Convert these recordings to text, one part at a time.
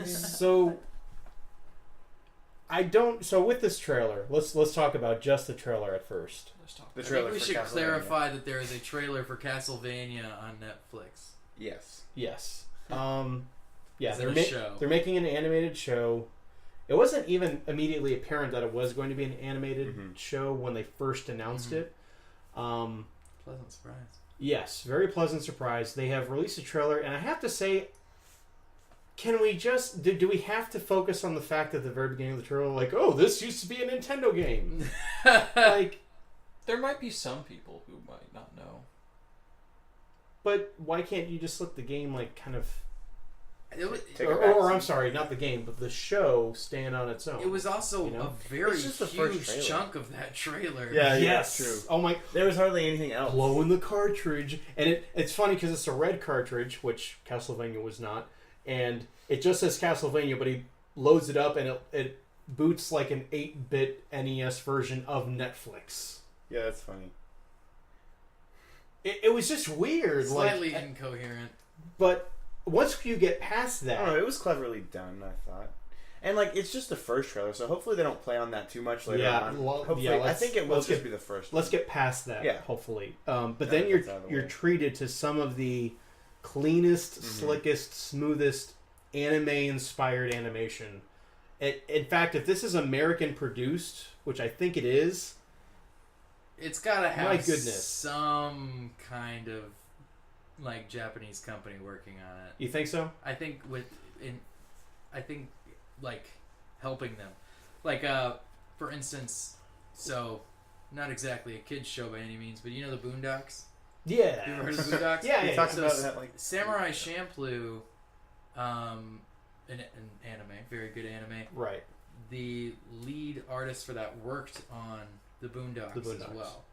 So with this trailer, let's talk about just the trailer at first. I think we should clarify that there is a trailer for Castlevania on Netflix. Yes. Yeah, they're making an animated show. It wasn't even immediately apparent that it was going to be an animated show when they first announced it. Pleasant surprise. Yes, very pleasant surprise. They have released a trailer, and I have to say, can we just... Do we have to focus on the fact at the very beginning of the trailer, like, oh, this used to be a Nintendo game? Like... There might be some people who might not know. But why can't you just let the game, like, kind of... Or I'm sorry, not the game, but the show stand on its own. It was also a very huge chunk of that trailer. Yeah, yes. True. Oh my! There was hardly anything else. Blowing the cartridge, and it's funny because it's a red cartridge, which Castlevania was not, and it just says Castlevania, but he loads it up and it boots like an 8-bit NES version of Netflix. Yeah, that's funny. It was just weird, slightly incoherent, but. Once you get past that... Oh, it was cleverly done, I thought. And, like, it's just the first trailer, so hopefully they don't play on that too much later on. Hopefully, I think it will just be the first one. Let's get past that, hopefully. But then you're treated to some of the cleanest, slickest, smoothest anime-inspired animation. In fact, if this is American-produced, which I think it is... It's gotta have my goodness. Some kind of... like Japanese company working on it. You think so? I think like helping them. Like for instance, so not exactly a kids show by any means, but you know the Boondocks? Yeah. You ever heard of the Boondocks? Yeah. We talked about that, like Samurai Champloo, an anime, very good anime. Right. The lead artist for that worked on the Boondocks as well.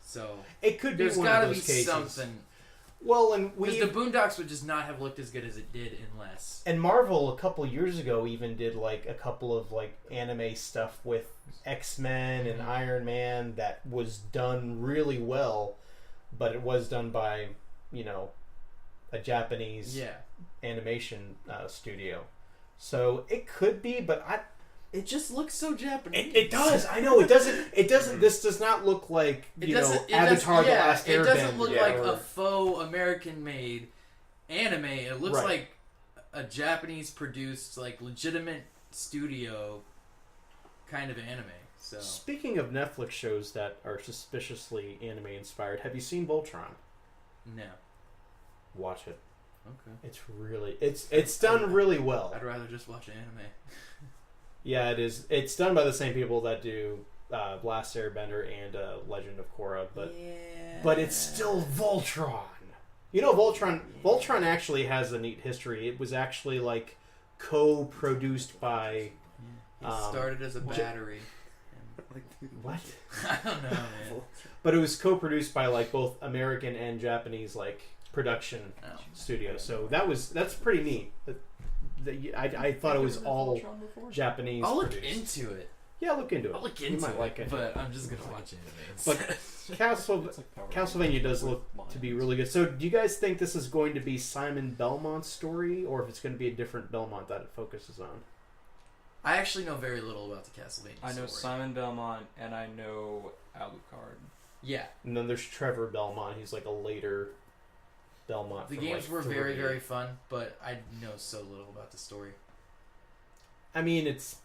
So it could be there's one gotta of those be cases. something. Well, and because the Boondocks would just not have looked as good as it did unless. And Marvel a couple years ago even did like a couple of like anime stuff with X-Men and Iron Man that was done really well, but it was done by a Japanese animation studio. So it could be, but it just looks so Japanese. It does. I know it doesn't. It doesn't. This does not look like Avatar: The Last Airbender. It doesn't look like a faux American-made anime. It looks like a Japanese-produced, like legitimate studio kind of anime. So speaking of Netflix shows that are suspiciously anime-inspired, have you seen Voltron? No. Watch it. Okay. It's really it's done really well. I'd rather just watch anime. Yeah, it is. It's done by the same people that do Last Airbender and Legend of Korra, but it's still Voltron. You know, Voltron actually has a neat history. It was actually like co-produced by. It started as a battery. What? I don't know, man. But it was co-produced by like both American and Japanese like production studios. So that's pretty neat. I thought it was all Japanese. I'll look produced. into it. Yeah, look into it. I'll look into it, like it, but I'm just gonna watch anime. But Castlevania does look to be really good. So, do you guys think this is going to be Simon Belmont's story, or if it's going to be a different Belmont that it focuses on? I actually know very little about the Castlevania I know story. Simon Belmont, and I know Alucard. Yeah. And then there's Trevor Belmont. He's like a later Belmont. The games were very, very fun, but I know so little about the story. I mean, it's...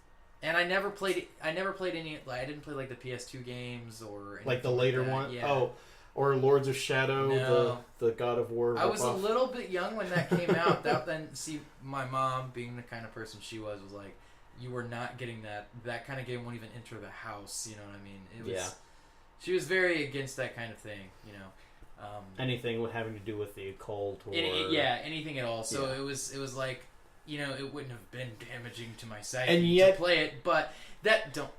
And I never played any... Like, I didn't play, like, the PS2 games or anything like the later like one? Yeah. Oh, or Lords of Shadow, no. the God of War. I was a little bit young when that came out. My mom, being the kind of person she was like, you were not getting that. That kind of game won't even enter the house, you know what I mean? It was, she was very against that kind of thing, you know. Anything having to do with the occult or... anything at all. So it was like, you know, it wouldn't have been damaging to my psyche and yet, to play it, but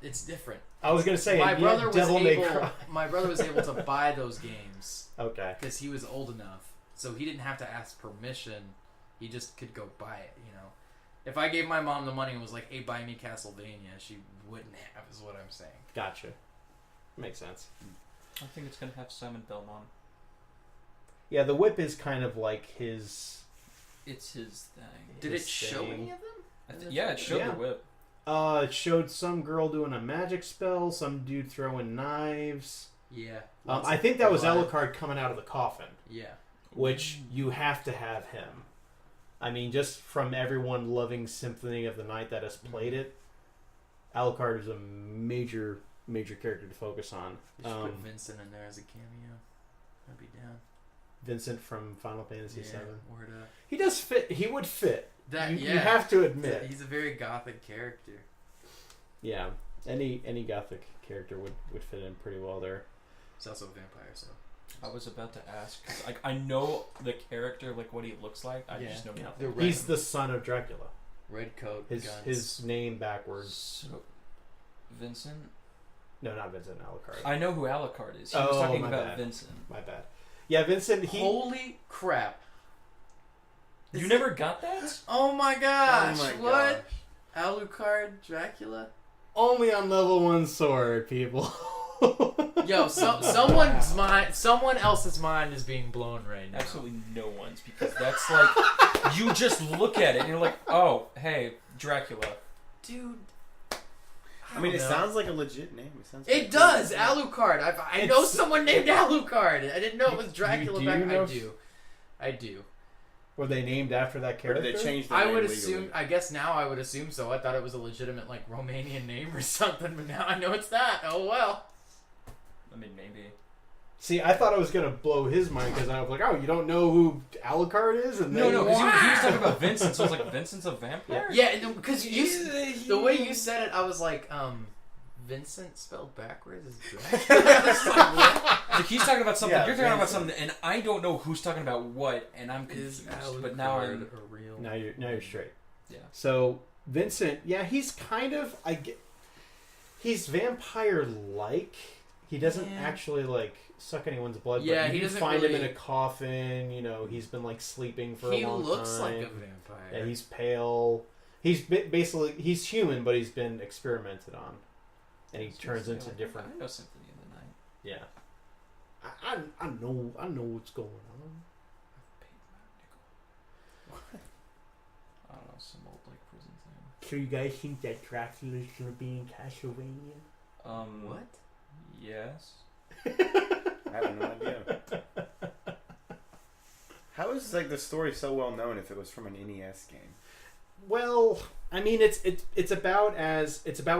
it's different. I was going to say, my brother was able to buy those games. Okay. Because he was old enough. So he didn't have to ask permission. He just could go buy it, you know. If I gave my mom the money and was like, hey, buy me Castlevania, she wouldn't have, is what I'm saying. Gotcha. Makes sense. I think it's going to have Simon Belmont. Yeah, the whip is kind of like his It's his thing. Did it show any of them? Yeah, it showed the whip. It showed some girl doing a magic spell, some dude throwing knives. Yeah. I think that was Alucard coming out of the coffin. Yeah. Which you have to have him. I mean, just from everyone loving Symphony of the Night that has played it, Alucard is a major character to focus on. You should put Vincent in there as a cameo. I'd be down. Vincent from Final Fantasy VII. Word up. He does fit. He would fit. You have to admit. He's a very gothic character. Yeah. Any gothic character would fit in pretty well there. He's also a vampire, so. I was about to ask, because I know the character, like what he looks like. I just know nothing. He's the son of Dracula. Red coat, his name backwards. So, Vincent? No, not Vincent. Alucard. I know who Alucard is. He was talking about bad. Vincent. My bad. Yeah, Vincent. Holy crap! You never got that? Oh my gosh! Oh my what? Alucard, Dracula? Only on level 1 sword, people. Yo, someone else's mind is being blown right now. Absolutely no one's, because that's like you just look at it and you're like, oh, hey, Dracula, dude. I mean, it sounds like a legit name. It does, Alucard. I know someone named Alucard. I didn't know it was Dracula I do. Were they named after that character? Or did they change the name name would legally? assume. I guess now I would assume so. I thought it was a legitimate like Romanian name or something, but now I know it's not. Oh well. I mean, maybe. See, I thought I was gonna blow his mind because I was like, "Oh, you don't know who Alucard is?" And no, because he was talking about Vincent, so I was like, "Vincent's a vampire." Yeah, because the way you said it, I was like, Vincent spelled backwards is Dracula. Like he's talking about something, you're talking about something, and I don't know who's talking about what, and I'm confused. But now I'm real. Now you're straight. Yeah. So Vincent, he's kind of he's vampire-like. He doesn't actually like suck anyone's blood. Yeah, but he doesn't find really... him in a coffin. You know, he's been like sleeping for a long time. He looks like a vampire. Yeah, he's pale. He's basically he's human, but he's been experimented on, and he turns into different. I know Symphony of the Night. Yeah. I know what's going on. I don't know, some old like prison thing. So you guys think that Dracula's gonna be in Castlevania? What? Yes. I have no idea. How is like the story so well known if it was from an NES game? Well, I mean it's about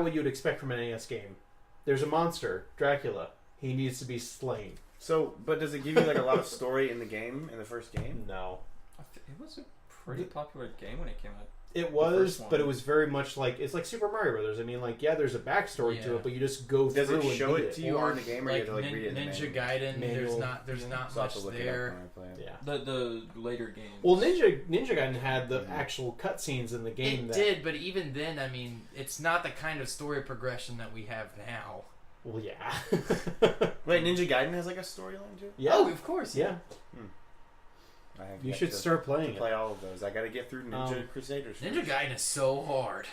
what you'd expect from an NES game. There's a monster, Dracula. He needs to be slain. So, but does it give you like a lot of story in the game, in the first game? No. It was a pretty popular game when it came out. It was, but it was very much like it's like Super Mario Brothers. I mean, like there's a backstory to it, but you just go Does through. Does it show it to you or in the game, or like you have to like read it? Ninja Gaiden. There's not much there. Yeah. The later games. Well, Ninja Gaiden had the actual cutscenes in the game. It did, but even then, I mean, it's not the kind of story progression that we have now. Well, yeah. Wait, Ninja Gaiden has like a storyline too? Yeah. Oh, of course. Yeah. You should start playing play all of those. I gotta get through Ninja Crusaders. Ninja Gaiden is so hard.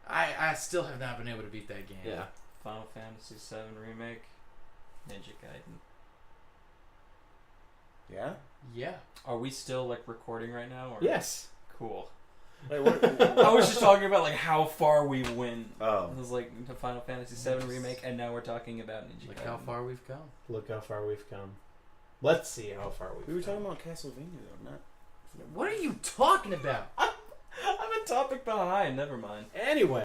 I still have not been able to beat that game. Yeah. Final Fantasy VII Remake, Ninja Gaiden. Yeah? Yeah. Are we still like recording right now? Or? Yes. Cool. Wait, what? I was just talking about like how far we went. Oh. It was like the Final Fantasy VII Remake, and now we're talking about Ninja Gaiden. Look how far we've come. Look how far we've come. Let's see how far we've come. We were talking about Castlevania though, not... What are you talking about? I'm a topic behind. Never mind. Anyway.